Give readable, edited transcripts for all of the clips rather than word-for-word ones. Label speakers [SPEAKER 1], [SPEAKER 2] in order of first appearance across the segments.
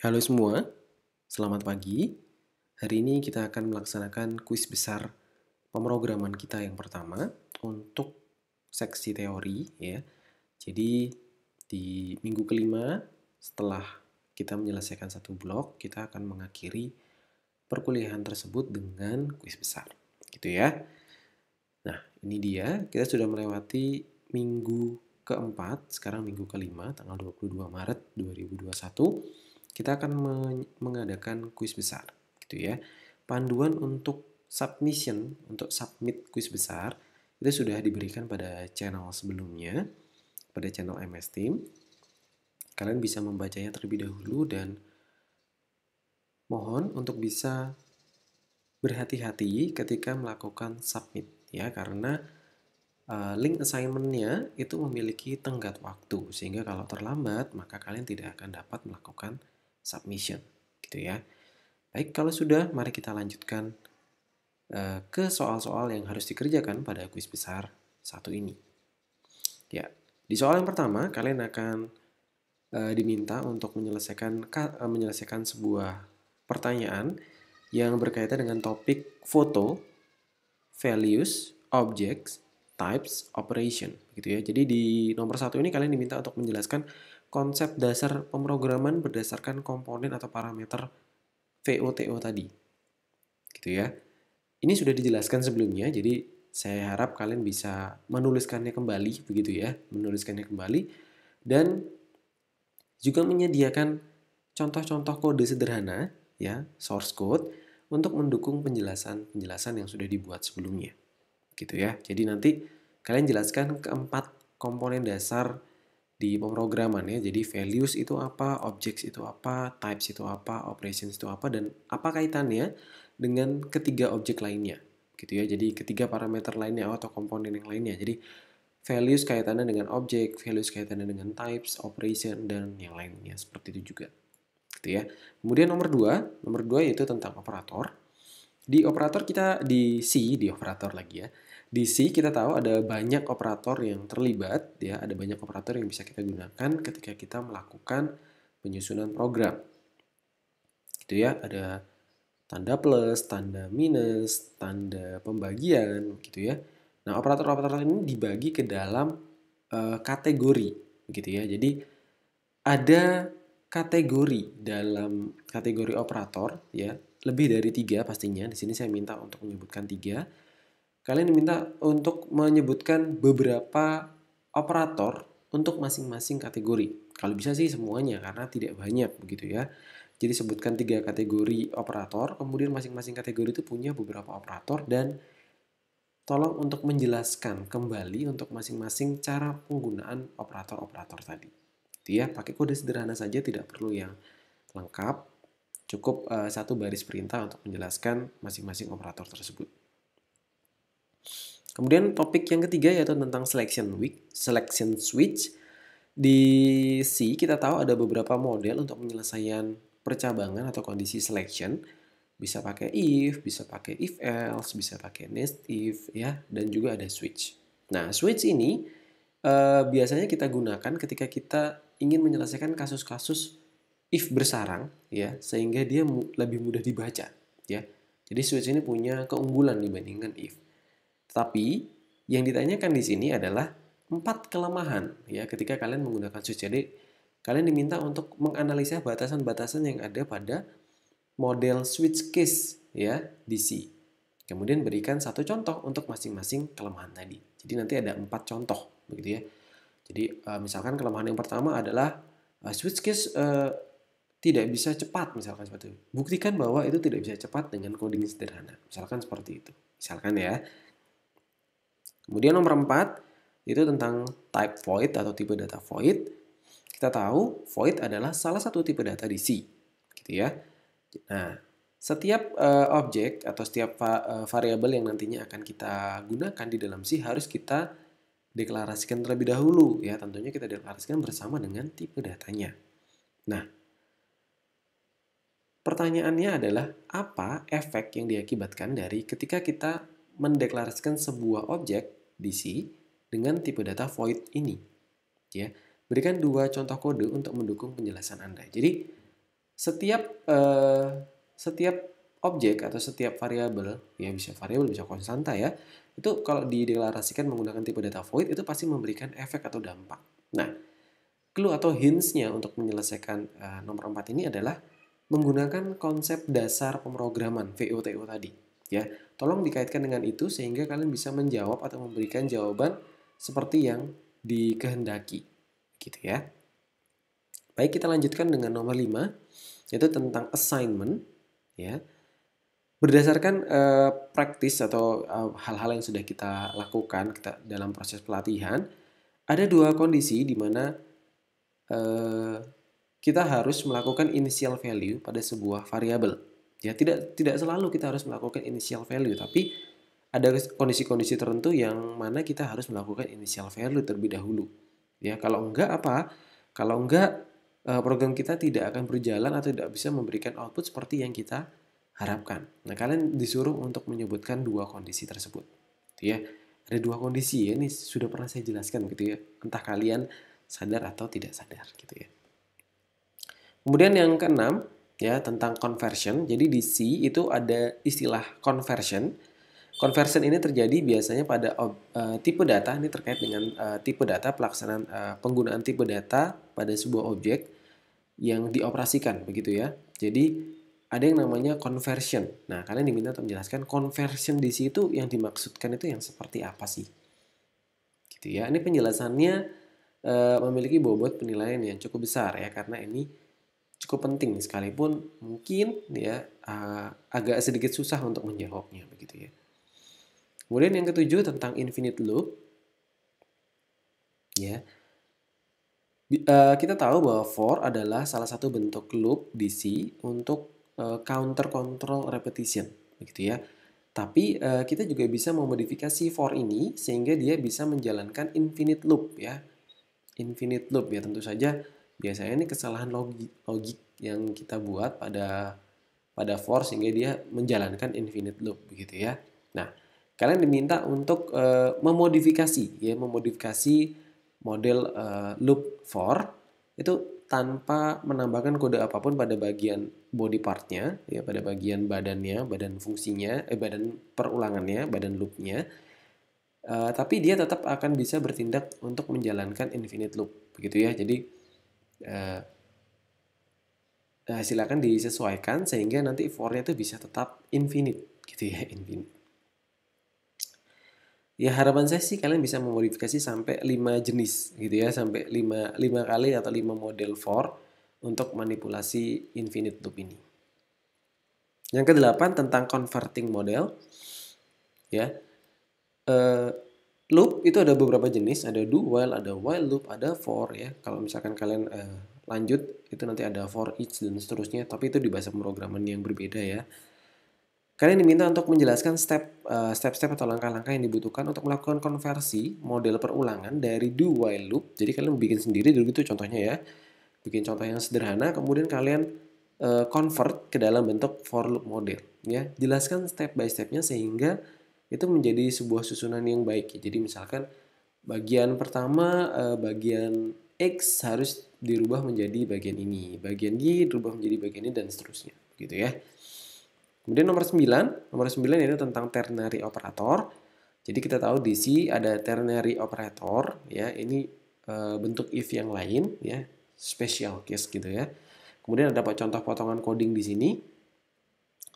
[SPEAKER 1] Halo semua, selamat pagi. Hari ini kita akan melaksanakan kuis besar pemrograman kita yang pertama untuk seksi teori ya. Jadi di minggu kelima setelah kita menyelesaikan satu blok, kita akan mengakhiri perkuliahan tersebut dengan kuis besar. Gitu ya. Nah, ini dia, kita sudah melewati minggu keempat, sekarang minggu kelima, tanggal 22 Maret 2021. Kita akan mengadakan kuis besar, gitu ya. Panduan untuk submission, untuk submit kuis besar, itu sudah diberikan pada channel sebelumnya, pada channel MS Team. Kalian bisa membacanya terlebih dahulu dan mohon untuk bisa berhati-hati ketika melakukan submit, ya, karena link assignment-nya itu memiliki tenggat waktu, sehingga kalau terlambat maka kalian tidak akan dapat melakukan submission, gitu ya. Baik, kalau sudah, mari kita lanjutkan ke soal-soal yang harus dikerjakan pada kuis besar satu ini. Ya, di soal yang pertama kalian akan diminta untuk menyelesaikan sebuah pertanyaan yang berkaitan dengan topik foto, values, objects, types, operation, gitu ya. Jadi di nomor 1 ini kalian diminta untuk menjelaskan konsep dasar pemrograman berdasarkan komponen atau parameter VOTO tadi, gitu ya. Ini sudah dijelaskan sebelumnya, jadi saya harap kalian bisa menuliskannya kembali, begitu ya, menuliskannya kembali, dan juga menyediakan contoh-contoh kode sederhana, ya, source code, untuk mendukung penjelasan-penjelasan yang sudah dibuat sebelumnya, gitu ya. Jadi nanti kalian jelaskan keempat komponen dasar di pemrograman ya. Jadi values itu apa, objects itu apa, types itu apa, operations itu apa, dan apa kaitannya dengan ketiga objek lainnya, gitu ya. Jadi ketiga parameter lainnya atau komponen yang lainnya. Jadi values kaitannya dengan objek, values kaitannya dengan types, operation, dan yang lainnya seperti itu juga, gitu ya. Kemudian nomor dua yaitu tentang operator. Di operator kita di operator lagi ya. Di C kita tahu ada banyak operator yang terlibat ya, ada banyak operator yang bisa kita gunakan ketika kita melakukan penyusunan program. Gitu ya, ada tanda plus, tanda minus, tanda pembagian gitu ya. Nah, operator-operator ini dibagi ke dalam kategori gitu ya. Jadi ada kategori dalam kategori operator ya, lebih dari 3 pastinya. Di sini saya minta untuk menyebutkan 3. Kalian diminta untuk menyebutkan beberapa operator untuk masing-masing kategori. Kalau bisa sih semuanya karena tidak banyak begitu ya. Jadi sebutkan 3 kategori operator, kemudian masing-masing kategori itu punya beberapa operator dan tolong untuk menjelaskan kembali untuk masing-masing cara penggunaan operator-operator tadi. Itu ya, pakai kode sederhana saja, tidak perlu yang lengkap. Cukup satu baris perintah untuk menjelaskan masing-masing operator tersebut. Kemudian topik yang ketiga yaitu tentang selection switch. Di C kita tahu ada beberapa model untuk penyelesaian percabangan atau kondisi selection. Bisa pakai if, bisa pakai if else, bisa pakai nest if ya, dan juga ada switch. Nah, switch ini biasanya kita gunakan ketika kita ingin menyelesaikan kasus-kasus if bersarang ya, sehingga dia lebih mudah dibaca ya. Jadi switch ini punya keunggulan dibandingkan if. Tapi yang ditanyakan di sini adalah 4 kelemahan ya ketika kalian menggunakan switch. Jadi kalian diminta untuk menganalisa batasan-batasan yang ada pada model switch case ya di C. Kemudian berikan satu contoh untuk masing-masing kelemahan tadi. Jadi nanti ada 4 contoh begitu ya. Jadi misalkan kelemahan yang pertama adalah switch case tidak bisa cepat misalkan seperti itu. Buktikan bahwa itu tidak bisa cepat dengan coding sederhana. Misalkan seperti itu. Misalkan ya. Kemudian nomor 4 itu tentang type void atau tipe data void. Kita tahu void adalah salah satu tipe data di C, gitu ya. Nah, setiap objek atau setiap variabel yang nantinya akan kita gunakan di dalam C harus kita deklarasikan terlebih dahulu ya. Tentunya kita deklarasikan bersama dengan tipe datanya. Nah, pertanyaannya adalah apa efek yang diakibatkan dari ketika kita mendeklarasikan sebuah objek di C dengan tipe data void ini. Ya, berikan 2 contoh kode untuk mendukung penjelasan Anda. Jadi Setiap eh, setiap objek atau setiap variabel, ya bisa variabel bisa konstanta ya, itu kalau dideklarasikan menggunakan tipe data void itu pasti memberikan efek atau dampak. Nah, clue atau hints-nya untuk menyelesaikan nomor 4 ini adalah menggunakan konsep dasar pemrograman VOTO tadi. Ya, tolong dikaitkan dengan itu sehingga kalian bisa menjawab atau memberikan jawaban seperti yang dikehendaki, gitu ya. Baik, kita lanjutkan dengan nomor 5, yaitu tentang assignment. Ya, berdasarkan praktis atau hal-hal yang sudah kita lakukan dalam proses pelatihan, ada dua kondisi di mana kita harus melakukan initial value pada sebuah variabel. Ya, tidak selalu kita harus melakukan initial value, tapi ada kondisi-kondisi tertentu yang mana kita harus melakukan initial value terlebih dahulu. Ya, kalau enggak apa? Kalau enggak program kita tidak akan berjalan atau tidak bisa memberikan output seperti yang kita harapkan. Nah, kalian disuruh untuk menyebutkan dua kondisi tersebut. Gitu ya. Ada dua kondisi ya, ini sudah pernah saya jelaskan gitu ya. Entah kalian sadar atau tidak sadar gitu ya. Kemudian yang keenam ya tentang conversion. Jadi di C itu ada istilah conversion. Conversion ini terjadi biasanya pada tipe data, ini terkait dengan tipe data, pelaksanaan penggunaan tipe data pada sebuah objek yang dioperasikan begitu ya. Jadi ada yang namanya conversion. Nah, kalian diminta untuk menjelaskan conversion di situ yang dimaksudkan itu yang seperti apa sih? Gitu ya. Ini penjelasannya memiliki bobot penilaian yang cukup besar ya karena ini cukup penting sekalipun mungkin ya agak sedikit susah untuk menjawabnya begitu ya. Kemudian yang ketujuh tentang infinite loop ya. Kita tahu bahwa for adalah salah satu bentuk loop di C untuk counter control repetition begitu ya. Tapi kita juga bisa memodifikasi for ini sehingga dia bisa menjalankan infinite loop ya. Infinite loop ya tentu saja biasanya ini kesalahan logik yang kita buat pada for sehingga dia menjalankan infinite loop begitu ya. Nah, kalian diminta untuk memodifikasi model loop for itu tanpa menambahkan kode apapun pada bagian body partnya ya, pada bagian badannya, badan fungsinya, badan perulangannya, badan loopnya. Tapi dia tetap akan bisa bertindak untuk menjalankan infinite loop begitu ya. Jadi silakan disesuaikan sehingga nanti for-nya itu bisa tetap infinite gitu ya, infinite. Ya harapan saya sih kalian bisa memodifikasi sampai 5 jenis gitu ya, sampai 5 kali atau 5 model for untuk manipulasi infinite loop ini. Yang kedelapan tentang converting model ya. Loop itu ada beberapa jenis, ada do while, ada while loop, ada for ya. Kalau misalkan kalian lanjut itu nanti ada for each dan seterusnya, tapi itu di bahasa pemrograman yang berbeda ya. Kalian diminta untuk menjelaskan step-step atau langkah-langkah yang dibutuhkan untuk melakukan konversi model perulangan dari do while loop. Jadi kalian bikin sendiri dulu itu contohnya ya. Bikin contoh yang sederhana, kemudian kalian convert ke dalam bentuk for loop model ya. Jelaskan step by stepnya sehingga itu menjadi sebuah susunan yang baik. Jadi misalkan bagian pertama bagian X harus dirubah menjadi bagian ini, bagian Y dirubah menjadi bagian ini dan seterusnya, gitu ya. Kemudian nomor 9 itu tentang ternary operator. Jadi kita tahu di C ada ternary operator ya, ini bentuk if yang lain ya, special case gitu ya. Kemudian ada contoh potongan coding di sini.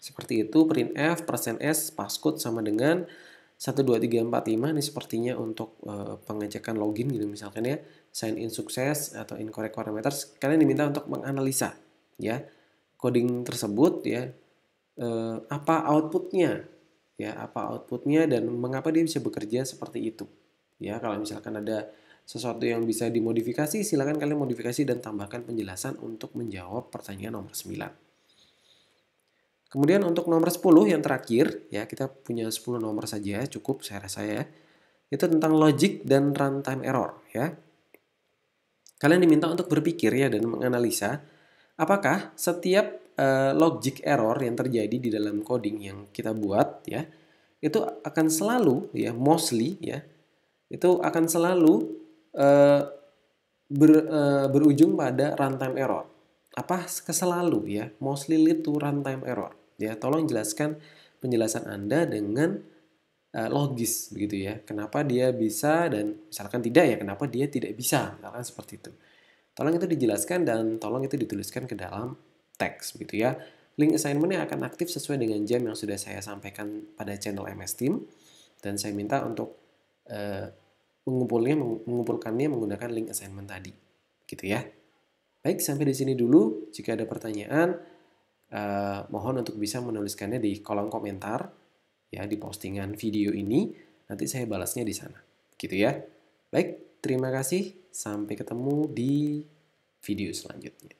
[SPEAKER 1] Seperti itu, printf, %s, passcode sama dengan 1, 2, 3, 4, 5. Ini sepertinya untuk pengecekan login gitu misalkan ya. Sign in sukses atau incorrect parameters. Kalian diminta untuk menganalisa ya coding tersebut ya. Apa outputnya ya, apa outputnya dan mengapa dia bisa bekerja seperti itu. Ya, kalau misalkan ada sesuatu yang bisa dimodifikasi, silakan kalian modifikasi dan tambahkan penjelasan untuk menjawab pertanyaan nomor 9. Kemudian untuk nomor 10 yang terakhir, ya kita punya 10 nomor saja, cukup saya rasa ya. Itu tentang logic dan runtime error ya. Kalian diminta untuk berpikir ya dan menganalisa apakah setiap logic error yang terjadi di dalam coding yang kita buat ya, itu akan selalu ya, mostly ya, itu akan selalu berujung pada runtime error selalu ya, mostly lead to runtime error. Ya, tolong jelaskan penjelasan Anda dengan logis begitu ya. Kenapa dia bisa dan misalkan tidak ya, kenapa dia tidak bisa, misalkan seperti itu. Tolong itu dijelaskan dan tolong itu dituliskan ke dalam teks begitu ya. Link assignment-nya akan aktif sesuai dengan jam yang sudah saya sampaikan pada channel MS Team dan saya minta untuk mengumpulkannya menggunakan link assignment tadi. Gitu ya. Baik, sampai di sini dulu. Jika ada pertanyaan, mohon untuk bisa menuliskannya di kolom komentar ya di postingan video ini. Nanti saya balasnya di sana. Gitu ya. Baik, terima kasih. Sampai ketemu di video selanjutnya.